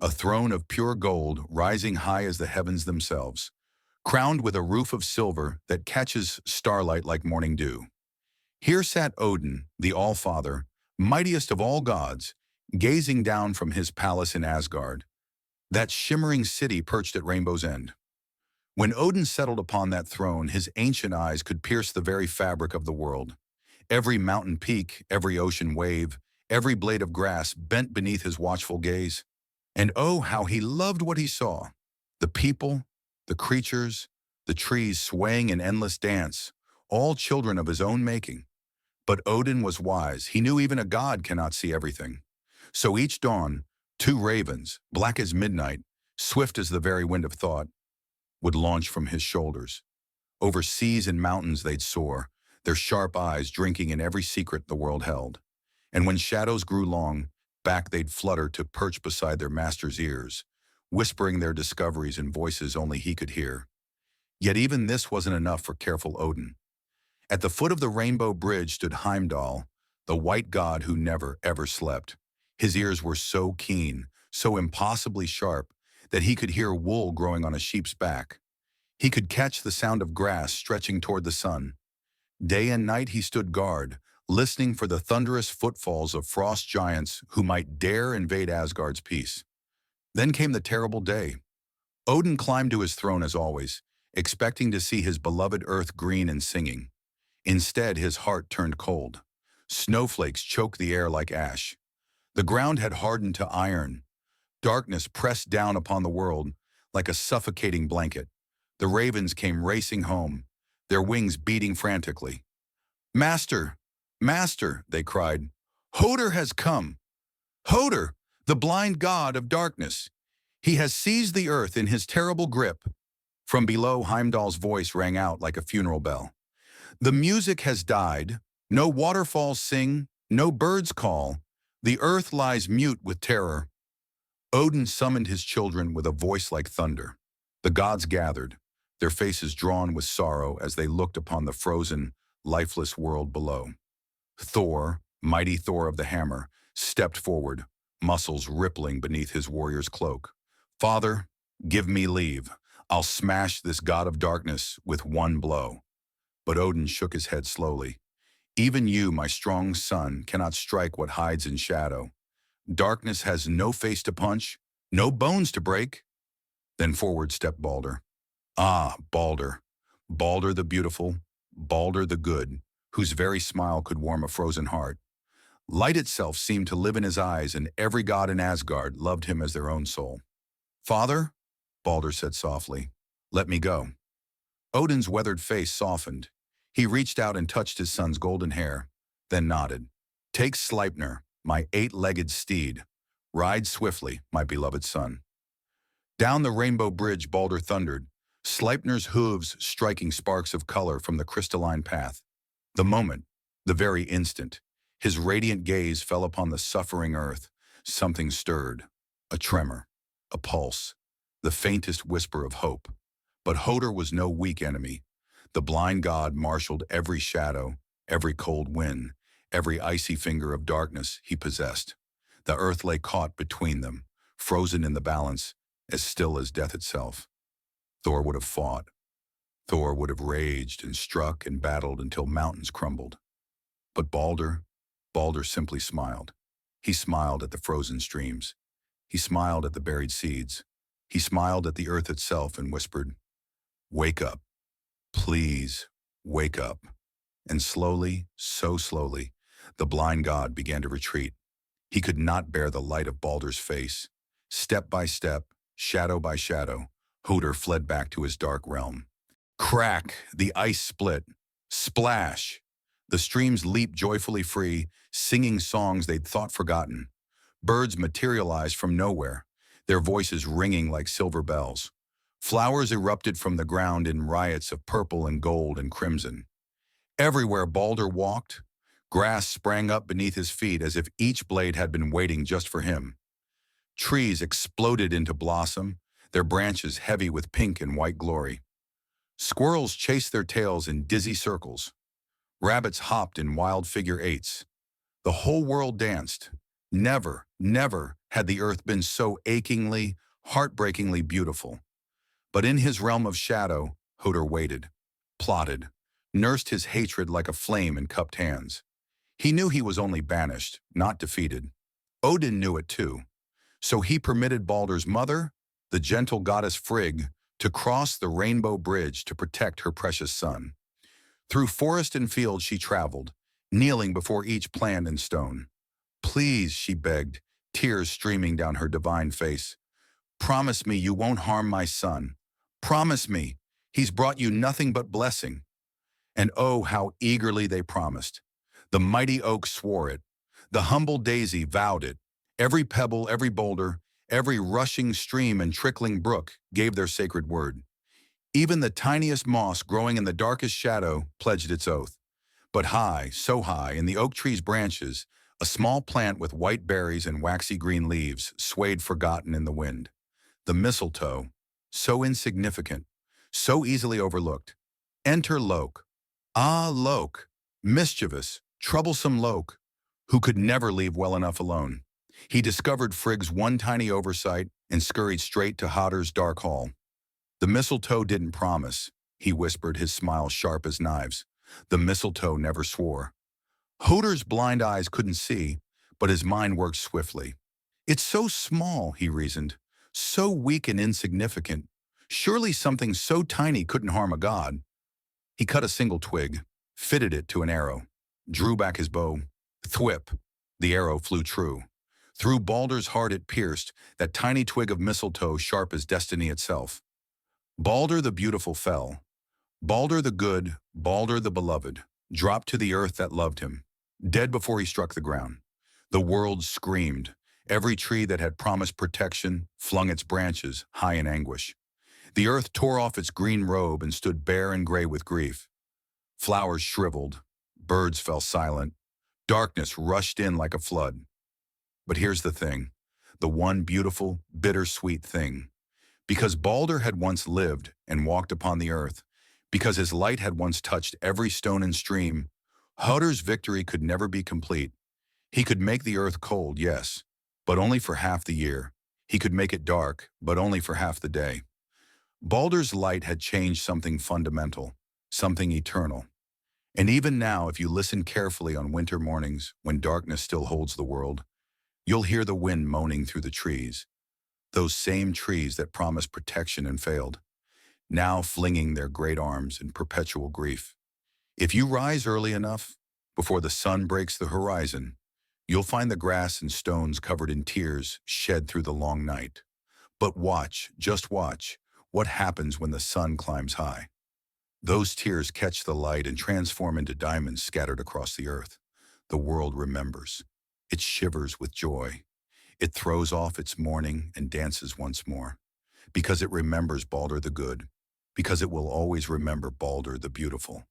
a throne of pure gold rising high as the heavens themselves, crowned with a roof of silver that catches starlight like morning dew. Here sat Odin, the All-Father, mightiest of all gods, gazing down from his palace in Asgard, that shimmering city perched at Rainbow's End. When Odin settled upon that throne, his ancient eyes could pierce the very fabric of the world. Every mountain peak, every ocean wave, every blade of grass bent beneath his watchful gaze. And oh, how he loved what he saw. The people, the creatures, the trees swaying in endless dance, all children of his own making. But Odin was wise. He knew even a god cannot see everything. So each dawn, two ravens, black as midnight, swift as the very wind of thought, would launch from his shoulders. Over seas and mountains they'd soar, their sharp eyes drinking in every secret the world held. And when shadows grew long, back they'd flutter to perch beside their master's ears, whispering their discoveries in voices only he could hear. Yet even this wasn't enough for careful Odin. At the foot of the rainbow bridge stood Heimdal, the white god who never, ever slept. His ears were so keen, so impossibly sharp, that he could hear wool growing on a sheep's back. He could catch the sound of grass stretching toward the sun. Day and night he stood guard, listening for the thunderous footfalls of frost giants who might dare invade Asgard's peace. Then came the terrible day. Odin climbed to his throne as always, expecting to see his beloved earth green and singing. Instead, his heart turned cold. Snowflakes choked the air like ash. The ground had hardened to iron. Darkness pressed down upon the world like a suffocating blanket. The ravens came racing home, their wings beating frantically. "Master! Master!" they cried. "Hoder has come! Hoder, the blind god of darkness! He has seized the earth in his terrible grip." From below, Heimdall's voice rang out like a funeral bell. "The music has died. No waterfalls sing, no birds call. The earth lies mute with terror." Odin summoned his children with a voice like thunder. The gods gathered, their faces drawn with sorrow as they looked upon the frozen, lifeless world below. Thor, mighty Thor of the hammer, stepped forward, muscles rippling beneath his warrior's cloak. "Father, give me leave. I'll smash this god of darkness with one blow." But Odin shook his head slowly. "Even you, my strong son, cannot strike what hides in shadow. Darkness has no face to punch, no bones to break." Then forward stepped Baldr. Ah, Baldr. Baldr the beautiful, Baldr the good, whose very smile could warm a frozen heart. Light itself seemed to live in his eyes, and every god in Asgard loved him as their own soul. "Father," Baldr said softly, "let me go." Odin's weathered face softened. He reached out and touched his son's golden hair, then nodded. "Take Sleipnir, my eight-legged steed. Ride swiftly, my beloved son." Down the rainbow bridge Baldr thundered, Sleipnir's hooves striking sparks of color from the crystalline path. The moment, the very instant, his radiant gaze fell upon the suffering earth. Something stirred, a tremor, a pulse, the faintest whisper of hope. But Hoder was no weak enemy. The blind god marshaled every shadow, every cold wind, every icy finger of darkness he possessed. The earth lay caught between them, frozen in the balance, as still as death itself. Thor would have fought. Thor would have raged and struck and battled until mountains crumbled. But Baldr simply smiled. He smiled at the frozen streams. He smiled at the buried seeds. He smiled at the earth itself and whispered, "Wake up. Please, wake up." And slowly, so slowly, the blind god began to retreat. He could not bear the light of Baldr's face. Step by step, shadow by shadow, Hoder fled back to his dark realm. Crack, the ice split. Splash! The streams leaped joyfully free, singing songs they'd thought forgotten. Birds materialized from nowhere, their voices ringing like silver bells. Flowers erupted from the ground in riots of purple and gold and crimson. Everywhere Baldr walked, grass sprang up beneath his feet as if each blade had been waiting just for him. Trees exploded into blossom, their branches heavy with pink and white glory. Squirrels chased their tails in dizzy circles. Rabbits hopped in wild figure eights. The whole world danced. Never, never had the earth been so achingly, heartbreakingly beautiful. But in his realm of shadow, Hoder waited, plotted, nursed his hatred like a flame in cupped hands. He knew he was only banished, not defeated. Odin knew it too. So he permitted Baldur's mother, the gentle goddess Frigg, to cross the rainbow bridge to protect her precious son. Through forest and field she traveled, kneeling before each plant and stone. Please, she begged, tears streaming down her divine face. Promise me you won't harm my son. Promise me. He's brought you nothing but blessing. And oh, how eagerly they promised. The mighty oak swore it. The humble daisy vowed it. Every pebble, every boulder, every rushing stream and trickling brook gave their sacred word. Even the tiniest moss growing in the darkest shadow pledged its oath. But high, so high, in the oak tree's branches, a small plant with white berries and waxy green leaves swayed forgotten in the wind. The mistletoe, so insignificant, so easily overlooked. Enter Loki. Ah, Loki, mischievous, troublesome Loki, who could never leave well enough alone. He discovered Frigg's one tiny oversight and scurried straight to Hoder's dark hall. The mistletoe didn't promise, he whispered, his smile sharp as knives. The mistletoe never swore. Hoder's blind eyes couldn't see, but his mind worked swiftly. It's so small, he reasoned, so weak and insignificant. Surely something so tiny couldn't harm a god. He cut a single twig, fitted it to an arrow, drew back his bow. Thwip! The arrow flew true. Through Baldur's heart it pierced, that tiny twig of mistletoe sharp as destiny itself. Baldur the beautiful fell. Baldur the good, Baldur the beloved, dropped to the earth that loved him, dead before he struck the ground. The world screamed. Every tree that had promised protection flung its branches high in anguish. The earth tore off its green robe and stood bare and gray with grief. Flowers shriveled, birds fell silent, darkness rushed in like a flood. But here's the thing, the one beautiful, bittersweet thing. Because Baldur had once lived and walked upon the earth, because his light had once touched every stone and stream, Hoder's victory could never be complete. He could make the earth cold, yes, but only for half the year. He could make it dark, but only for half the day. Baldur's light had changed something fundamental, something eternal. And even now, if you listen carefully on winter mornings, when darkness still holds the world, you'll hear the wind moaning through the trees. Those same trees that promised protection and failed, now flinging their great arms in perpetual grief. If you rise early enough, before the sun breaks the horizon, you'll find the grass and stones covered in tears shed through the long night. But watch, just watch, what happens when the sun climbs high. Those tears catch the light and transform into diamonds scattered across the earth. The world remembers. It shivers with joy. It throws off its mourning and dances once more. Because it remembers Baldur the good. Because it will always remember Baldur the beautiful.